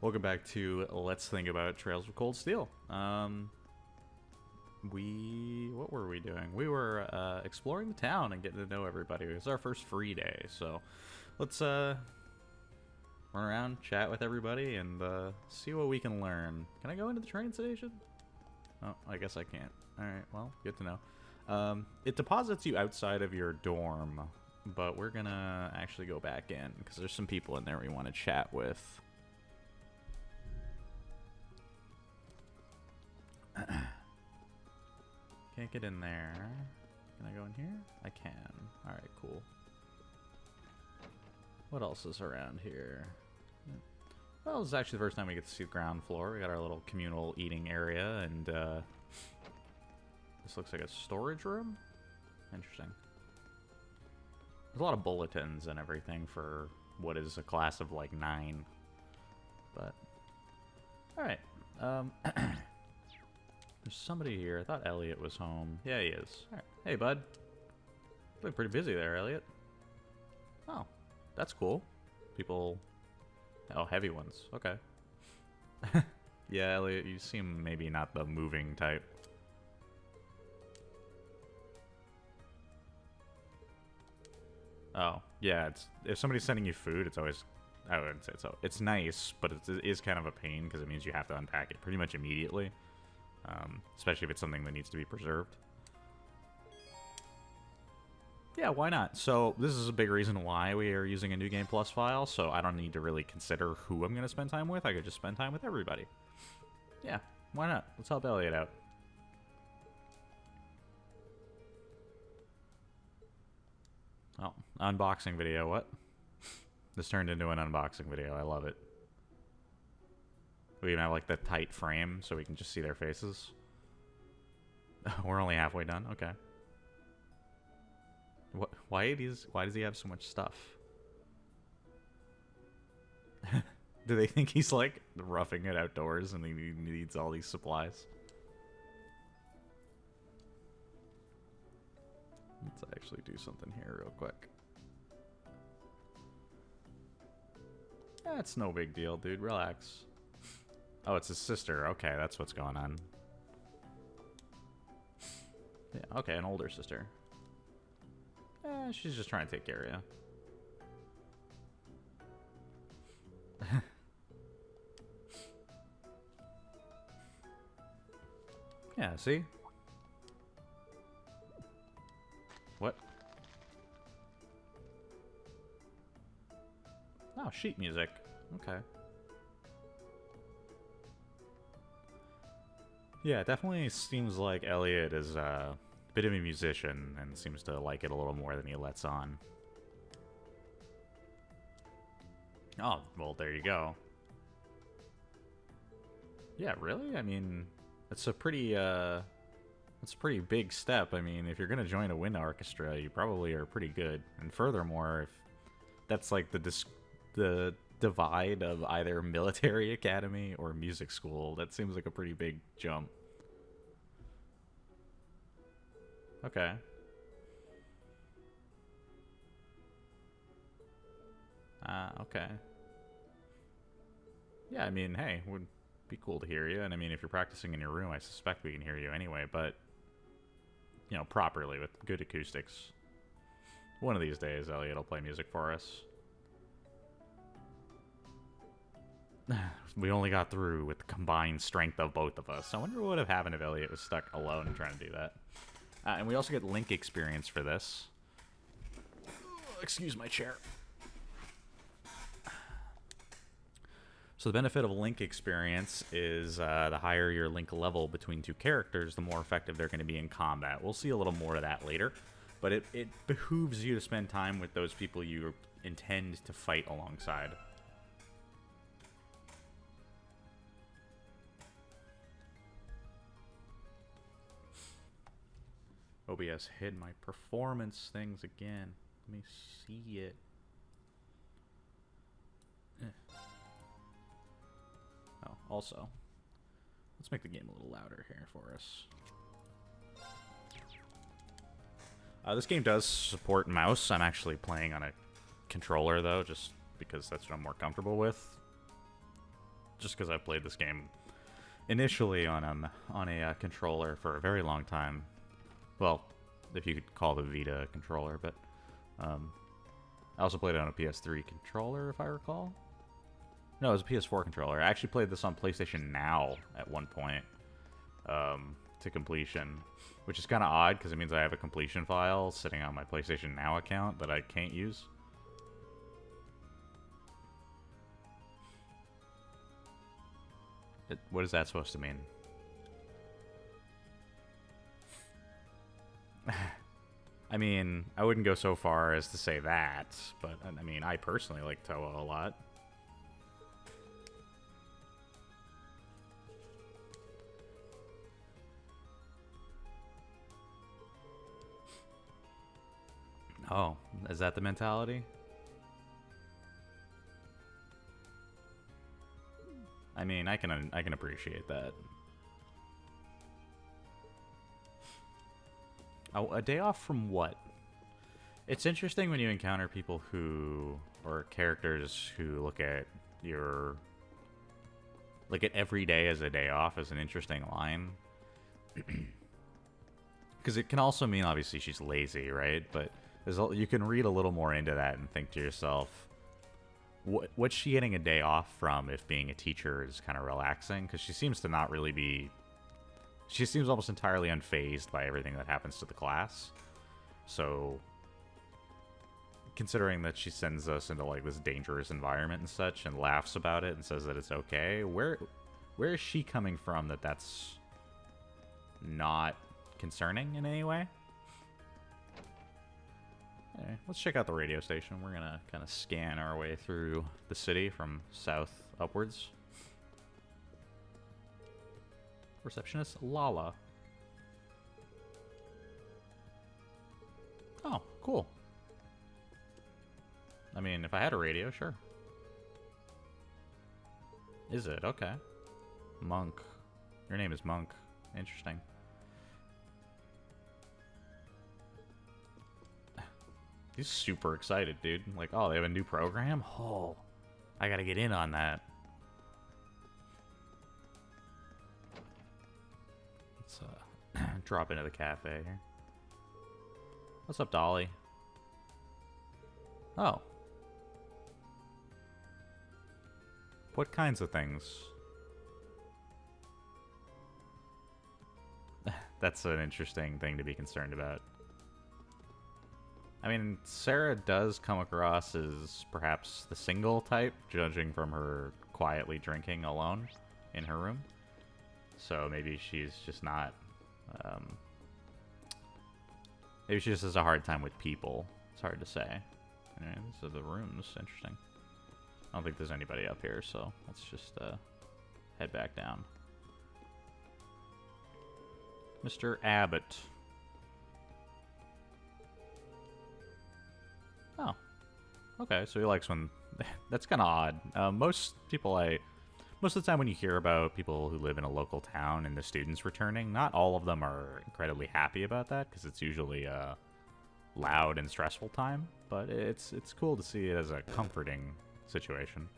Welcome back to Let's Think About Trails of Cold Steel. What were we doing? We were exploring the town and getting to know everybody. It was our first free day, so let's run around, chat with everybody, and see what we can learn. Can I go into the train station? Oh, I guess I can't. Alright, well, good to know. It deposits you outside of your dorm, but we're gonna actually go back in, because there's some people in there we want to chat with. Can't get in there. Can I go in here? I can. Alright, cool. What else is around here? Well, this is actually the first time we get to see the ground floor. We got our little communal eating area, and this looks like a storage room? Interesting. There's a lot of bulletins and everything for what is a class of like 9. But, alright. There's somebody here. I thought Elliot was home. Yeah, he is. All right. Hey, bud. Looking pretty busy there, Elliot. Oh, that's cool. People... Oh, heavy ones. Okay. Yeah, Elliot, you seem maybe not the moving type. Oh, yeah, if somebody's sending you food, it's always... I wouldn't say so. It's nice, but it is kind of a pain because it means you have to unpack it pretty much immediately. Especially if it's something that needs to be preserved. Yeah, why not? So this is a big reason why we are using a New Game Plus file, so I don't need to really consider who I'm going to spend time with. I could just spend time with everybody. Yeah, why not? Let's help Elliot out. Oh, unboxing video, what? This turned into an unboxing video. I love it. We even have like the tight frame so we can just see their faces. We're only halfway done. Okay. What? Why does he have so much stuff? Do they think he's like roughing it outdoors and he needs all these supplies? Let's actually do something here real quick. That's no big deal, dude. Relax. Oh, it's his sister. Okay, that's what's going on. Yeah, okay, an older sister. She's just trying to take care of you. Yeah, see? What? Oh, sheet music. Okay. Yeah, it definitely seems like Elliot is a bit of a musician and seems to like it a little more than he lets on. Oh, well, there you go. Yeah, really? I mean, it's a pretty big step. I mean, if you're gonna join a wind orchestra, you probably are pretty good. And furthermore, if that's like the divide of either military academy or music school, that seems like a pretty big jump. Okay. Okay. Yeah, I mean, hey, would be cool to hear you. And I mean, if you're practicing in your room, I suspect we can hear you anyway, but, you know, properly with good acoustics. One of these days, Elliot will play music for us. We only got through with the combined strength of both of us. I wonder what would have happened if Elliot was stuck alone trying to do that. And we also get Link experience for this. Excuse my chair. So the benefit of Link experience is the higher your Link level between two characters, the more effective they're going to be in combat. We'll see a little more of that later. But it behooves you to spend time with those people you intend to fight alongside. OBS hid my performance things again. Let me see it. Oh, also, let's make the game a little louder here for us. This game does support mouse. I'm actually playing on a controller, though, just because that's what I'm more comfortable with. just because I've played this game initially on a controller for a very long time. Well, if you could call the Vita controller, but I also played it on a PS3 controller, if I recall. No, it was a PS4 controller. I actually played this on PlayStation Now at one point to completion, which is kind of odd because it means I have a completion file sitting on my PlayStation Now account that I can't use. What is that supposed to mean? I mean, I wouldn't go so far as to say that, but I mean, I personally like Toa a lot. Oh, is that the mentality? I mean, I can appreciate that. Oh, a day off from what? It's interesting when you encounter people who, or characters who look at every day as a day off as an interesting line. Because it can also mean, obviously, she's lazy, right? But you can read a little more into that and think to yourself, what's she getting a day off from if being a teacher is kind of relaxing? Because she seems to not really be... She seems almost entirely unfazed by everything that happens to the class. So, considering that she sends us into like this dangerous environment and such, and laughs about it and says that it's okay, where is she coming from that that's not concerning in any way? Anyway, let's check out the radio station. We're gonna kind of scan our way through the city from south upwards. Receptionist Lala. Oh, cool. I mean, if I had a radio, sure. Is it? Okay. Monk. Your name is Monk. Interesting. He's super excited, dude. Like, oh, they have a new program? Oh, I gotta get in on that. Let's drop into the cafe here. What's up, Dolly? Oh. What kinds of things? That's an interesting thing to be concerned about. I mean, Sarah does come across as perhaps the single type, judging from her quietly drinking alone in her room. So maybe she's just not... maybe she just has a hard time with people. It's hard to say. Anyway, these are the rooms. Interesting. I don't think there's anybody up here, so let's just head back down. Mr. Abbott. Oh. Okay, so he likes when... That's kind of odd. Most of the time when you hear about people who live in a local town and the students returning, not all of them are incredibly happy about that, because it's usually a loud and stressful time. But it's cool to see it as a comforting situation.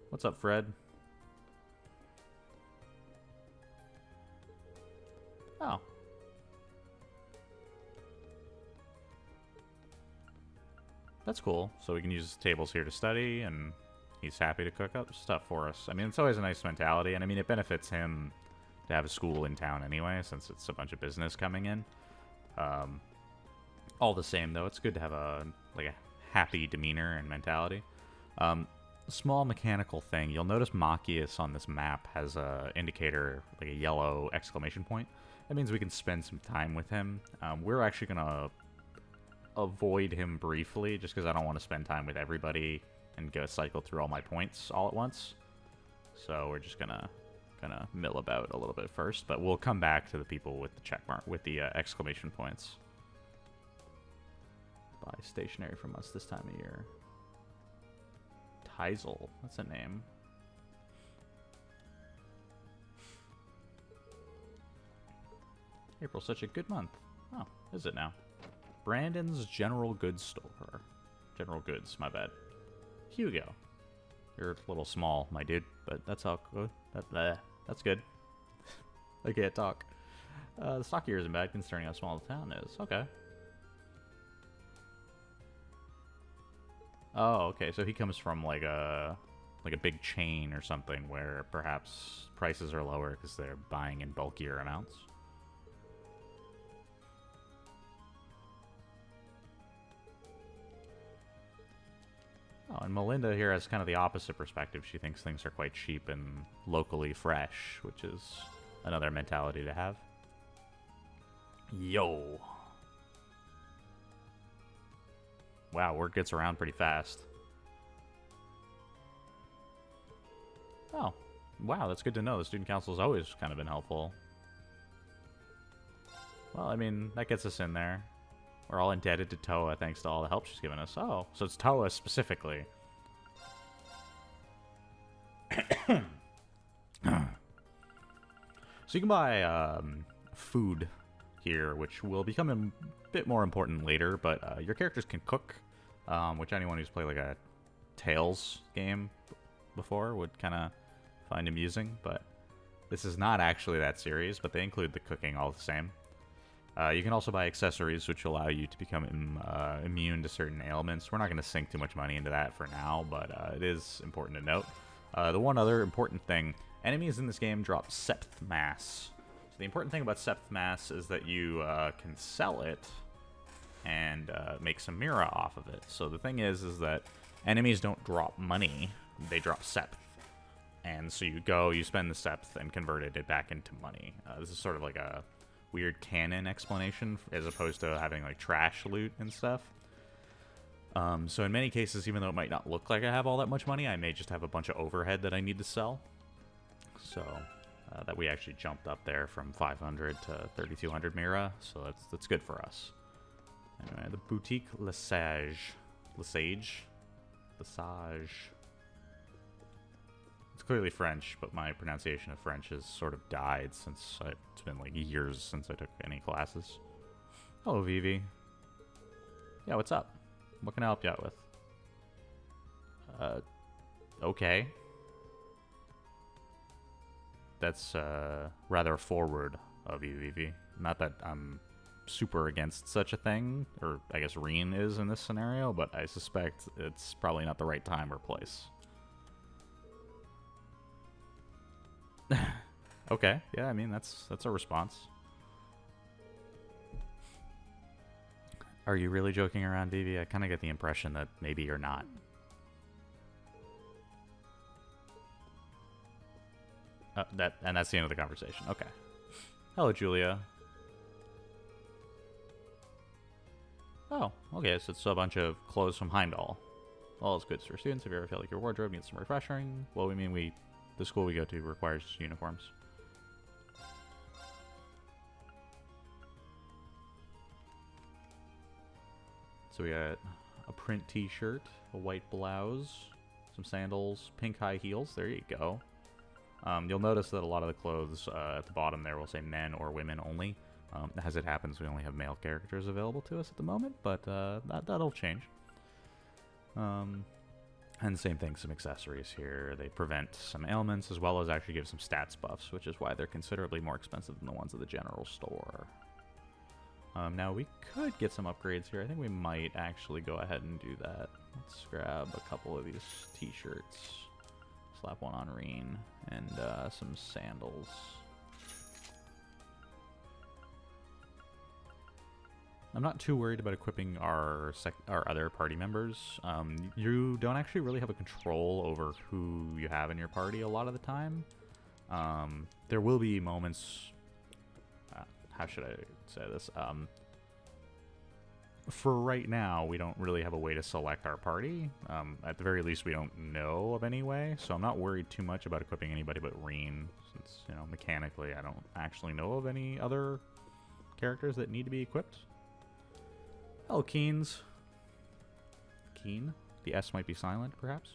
What's up, Fred? Oh. That's cool. So we can use tables here to study, and he's happy to cook up stuff for us. I mean, it's always a nice mentality, and I mean, it benefits him to have a school in town anyway, since it's a bunch of business coming in. All the same, though, it's good to have a happy demeanor and mentality. Small mechanical thing. You'll notice Machias on this map has a indicator, like a yellow exclamation point. That means we can spend some time with him. We're actually going to avoid him briefly, just because I don't want to spend time with everybody and go cycle through all my points all at once. So we're just going to kind of mill about a little bit first, but we'll come back to the people with the check mark, with the exclamation points. Buy stationery from us this time of year. Teisel, that's a name. April's such a good month. Oh, is it now? Brandon's General Goods Store. General Goods, my bad. Hugo. You're a little small, my dude, but that's all good. That's good. I can't talk. The stock here isn't bad considering how small the town is. Okay. Oh, okay. So he comes from like a big chain or something where perhaps prices are lower because they're buying in bulkier amounts. Oh, and Melinda here has kind of the opposite perspective. She thinks things are quite cheap and locally fresh, which is another mentality to have. Yo. Wow, word gets around pretty fast. Oh, wow, that's good to know. The student council's always kind of been helpful. Well, I mean, that gets us in there. We're all indebted to Toa thanks to all the help she's given us. Oh, so it's Toa specifically. So you can buy food here, which will become a bit more important later, but your characters can cook, which anyone who's played like a Tales game before would kind of find amusing, but this is not actually that serious, but they include the cooking all the same. You can also buy accessories, which allow you to become immune to certain ailments. We're not going to sink too much money into that for now, but it is important to note. The one other important thing, enemies in this game drop Septh Mass. So the important thing about Septh Mass is that you can sell it and make some Mira off of it. So the thing is that enemies don't drop money, they drop Septh. And so you spend the Septh and converted it back into money. This is sort of like a weird canon explanation as opposed to having like trash loot and stuff. So in many cases, even though it might not look like I have all that much money, I may just have a bunch of overhead that I need to sell. So that we actually jumped up there from 500 to 3200 Mira, so that's good for us. Anyway, the Boutique Lesage. It's clearly French, but my pronunciation of French has sort of died since it's been like years since I took any classes. Hello, Vivi. Yeah, what's up? What can I help you out with? Okay. That's rather forward of you, Vivi. Not that I'm super against such a thing, or I guess Reen is in this scenario, but I suspect it's probably not the right time or place. Okay, yeah, I mean, that's a response. Are you really joking around, Vivi? I kind of get the impression that maybe you're not. That's the end of the conversation. Okay. Hello, Julia. Oh, okay, so it's a bunch of clothes from Heimdall. All is good for students. If you ever feel like your wardrobe needs some refreshing, well, we mean the school we go to requires uniforms. So we got a print t-shirt, a white blouse, some sandals, pink high heels. There you go. You'll notice that a lot of the clothes at the bottom there will say men or women only. As it happens, we only have male characters available to us at the moment, but that'll change. And the same thing, some accessories here. They prevent some ailments as well as actually give some stats buffs, which is why they're considerably more expensive than the ones at the general store. Now we could get some upgrades here. I think we might actually go ahead and do that. Let's grab a couple of these t-shirts. Slap one on Reen and some sandals. I'm not too worried about equipping our other party members. You don't actually really have a control over who you have in your party a lot of the time. There will be moments... how should I say this? For right now, we don't really have a way to select our party. At the very least, we don't know of any way, so I'm not worried too much about equipping anybody but Reen, since, you know, mechanically, I don't actually know of any other characters that need to be equipped. Oh, Keens. Keen? The S might be silent, perhaps?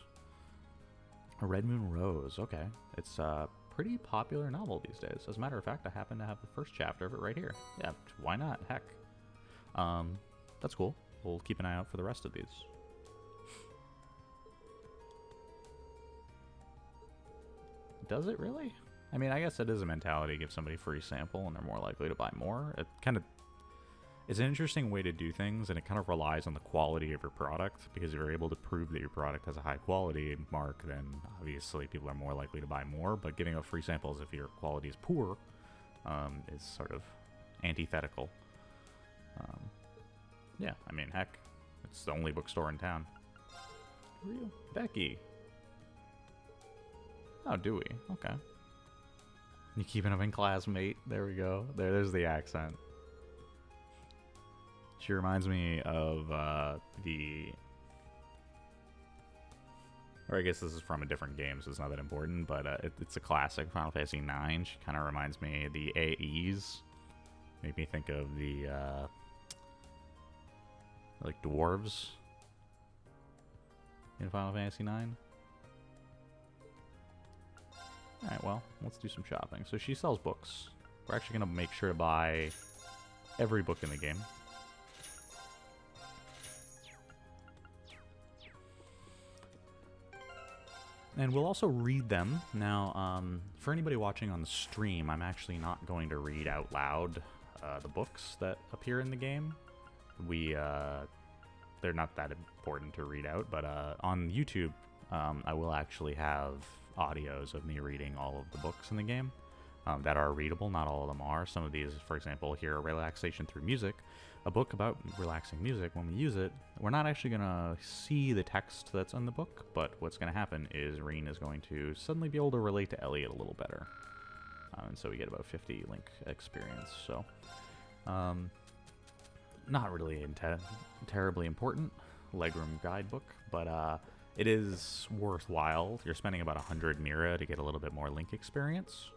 A Red Moon Rose, okay. It's a pretty popular novel these days. As a matter of fact, I happen to have the first chapter of it right here. Yeah, why not? Heck. That's cool. We'll keep an eye out for the rest of these. Does it really? I mean, I guess it is a mentality to give somebody a free sample and they're more likely to buy more. It kind of... It's an interesting way to do things, and it kind of relies on the quality of your product, because if you're able to prove that your product has a high quality mark, then obviously people are more likely to buy more, but giving out free samples if your quality is poor is sort of antithetical. Yeah, I mean, heck, it's the only bookstore in town. Who are you? Becky. Oh, do we? Okay. You keeping up in class, mate? There we go. There's the accent. She reminds me of or I guess this is from a different game, so it's not that important, but it's a classic Final Fantasy IX. She kind of reminds me of the AEs. Make me think of the, like, dwarves in Final Fantasy IX. Alright, well, let's do some shopping. So she sells books. We're actually going to make sure to buy every book in the game. And we'll also read them. Now, for anybody watching on the stream, I'm actually not going to read out loud the books that appear in the game. They're not that important to read out, but on YouTube, I will actually have audios of me reading all of the books in the game that are readable. Not all of them are. Some of these, for example, here, Relaxation Through Music, a book about relaxing music. When we use it, we're not actually going to see the text that's in the book, but what's going to happen is Rean is going to suddenly be able to relate to Elliot a little better. And so we get about 50 Link experience. So, not really terribly important legroom guidebook, but it is worthwhile. You're spending about 100 Mira to get a little bit more Link experience.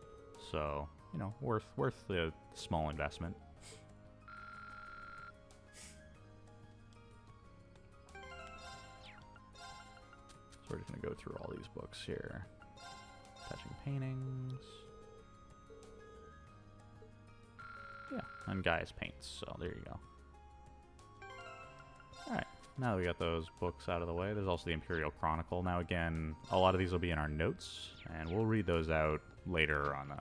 So, you know, worth the small investment. So we're just going to go through all these books here. Touching paintings. Yeah, and Gaia's paints, so there you go. Alright, now that we got those books out of the way, there's also the Imperial Chronicle. Now again, a lot of these will be in our notes, and we'll read those out later on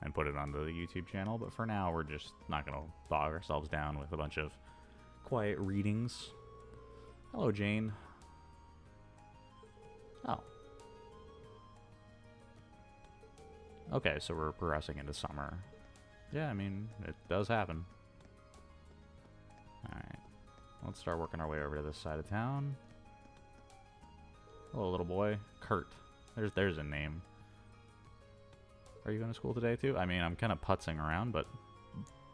and put it onto the YouTube channel, but for now we're just not going to bog ourselves down with a bunch of quiet readings. Hello, Jane. Oh. Okay, so we're progressing into summer. Yeah, I mean, it does happen. Alright. Let's start working our way over to this side of town. Hello, little boy. Kurt. There's a name. Are you going to school today, too? I mean, I'm kind of putzing around, but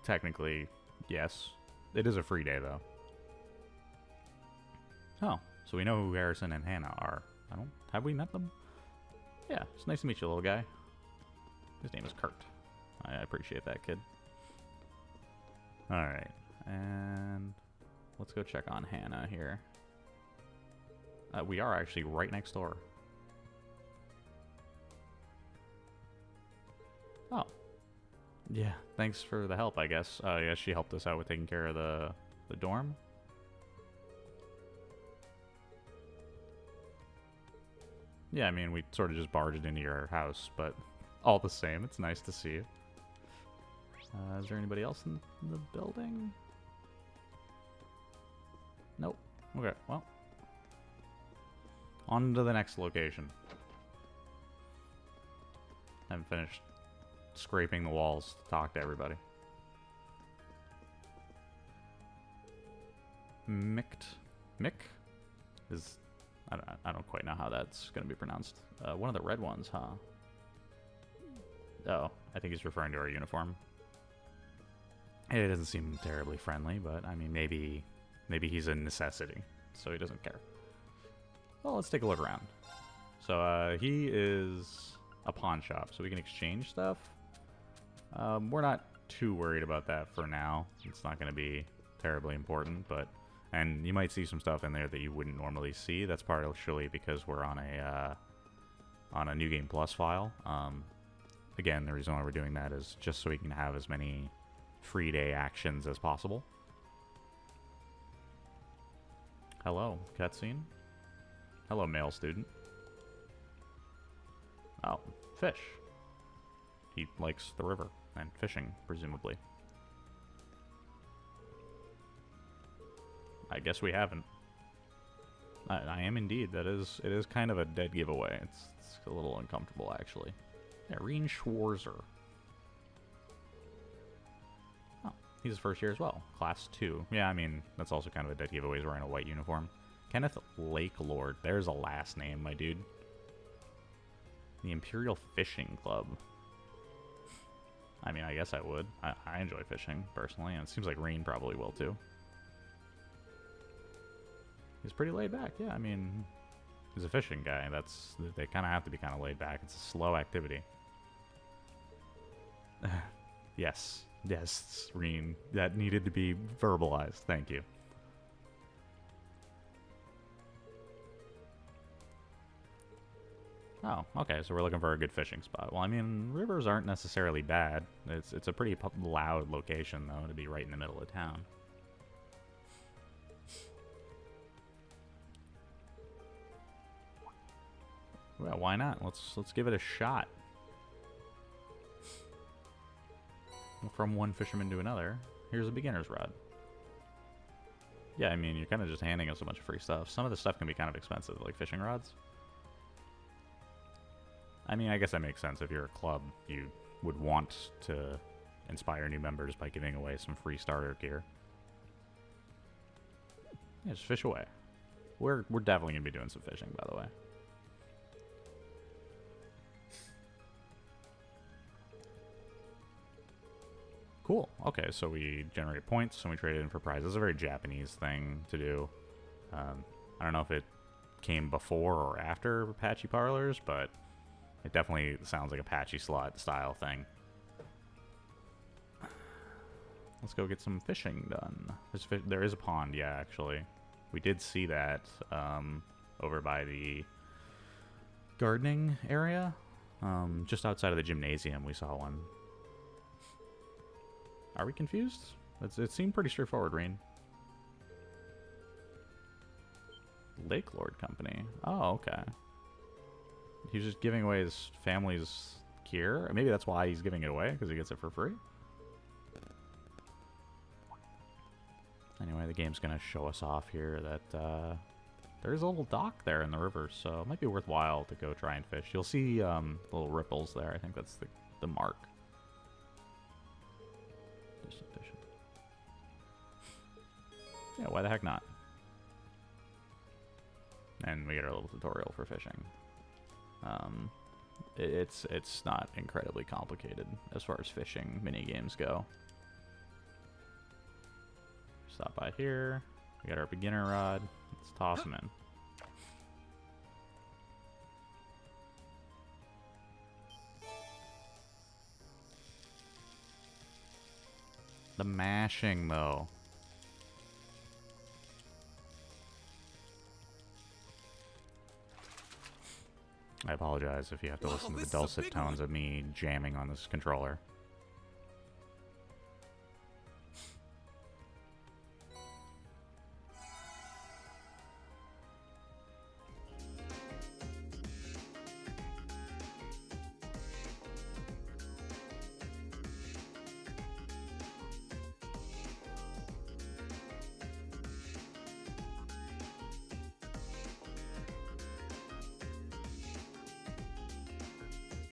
technically, yes. It is a free day, though. Oh, so we know who Harrison and Hannah are. Have we met them? Yeah, it's nice to meet you, little guy. His name is Kurt. I appreciate that, kid. Alright, and let's go check on Hannah here. We are actually right next door. Oh. Yeah, thanks for the help, I guess. I guess she helped us out with taking care of the dorm. Yeah, I mean, we sort of just barged into your house, but all the same, it's nice to see you. Is there anybody else in the building? Nope. Okay, well. On to the next location. I haven't finished scraping the walls to talk to everybody. Mick is... I don't quite know how that's going to be pronounced. One of the red ones, huh? Oh, I think he's referring to our uniform. It doesn't seem terribly friendly, but I mean, maybe he's a necessity, so he doesn't care. Well, let's take a look around. So he is a pawn shop, so we can exchange stuff. We're not too worried about that for now. It's not going to be terribly important, but... And you might see some stuff in there that you wouldn't normally see. That's partially because we're on a New Game Plus file. Again, the reason why we're doing that is just so we can have as many free day actions as possible. Hello, cutscene. Hello, male student. Oh, fish. He likes the river and fishing, presumably. I guess we haven't. I am indeed. It is kind of a dead giveaway. It's a little uncomfortable, actually. Yeah, Reen Schwarzer. Oh, he's his first year as well. Class 2. Yeah, I mean, that's also kind of a dead giveaway. He's wearing a white uniform. Kenneth Lakelord. There's a last name, my dude. The Imperial Fishing Club. I mean, I guess I would. I enjoy fishing, personally, and it seems like Reen probably will, too. He's pretty laid back, yeah. I mean, he's a fishing guy. They kind of have to be kind of laid back. It's a slow activity. Yes, Reen. That needed to be verbalized. Thank you. Oh, okay. So we're looking for a good fishing spot. Well, I mean, rivers aren't necessarily bad. It's a pretty loud location, though, to be right in the middle of town. Well, why not? Let's give it a shot. From one fisherman to another, here's a beginner's rod. Yeah, I mean, you're kind of just handing us a bunch of free stuff. Some of the stuff can be kind of expensive, like fishing rods. I mean, I guess that makes sense. If you're a club, you would want to inspire new members by giving away some free starter gear. Yeah, just fish away. We're definitely going to be doing some fishing, by the way. Cool. Okay, so we generate points and we trade it in for prizes. It's a very Japanese thing to do. I don't know if it came before or after Apache Parlors, but it definitely sounds like Apache slot style thing. Let's go get some fishing done. There is a pond, yeah, actually. We did see that over by the gardening area. Just outside of the gymnasium, we saw one. Are we confused? It seemed pretty straightforward, Reen. Lake Lord Company. Oh, okay. He was just giving away his family's gear. Maybe that's why he's giving it away, because he gets it for free. Anyway, the game's going to show us off here that there's a little dock there in the river, so it might be worthwhile to go try and fish. You'll see little ripples there. I think that's the mark. Yeah, why the heck not? And we get our little tutorial for fishing. It's not incredibly complicated as far as fishing mini games go. Stop by here. We got our beginner rod. Let's toss them in. The mashing, though. I apologize if you have to listen to the dulcet tones of me jamming on this controller.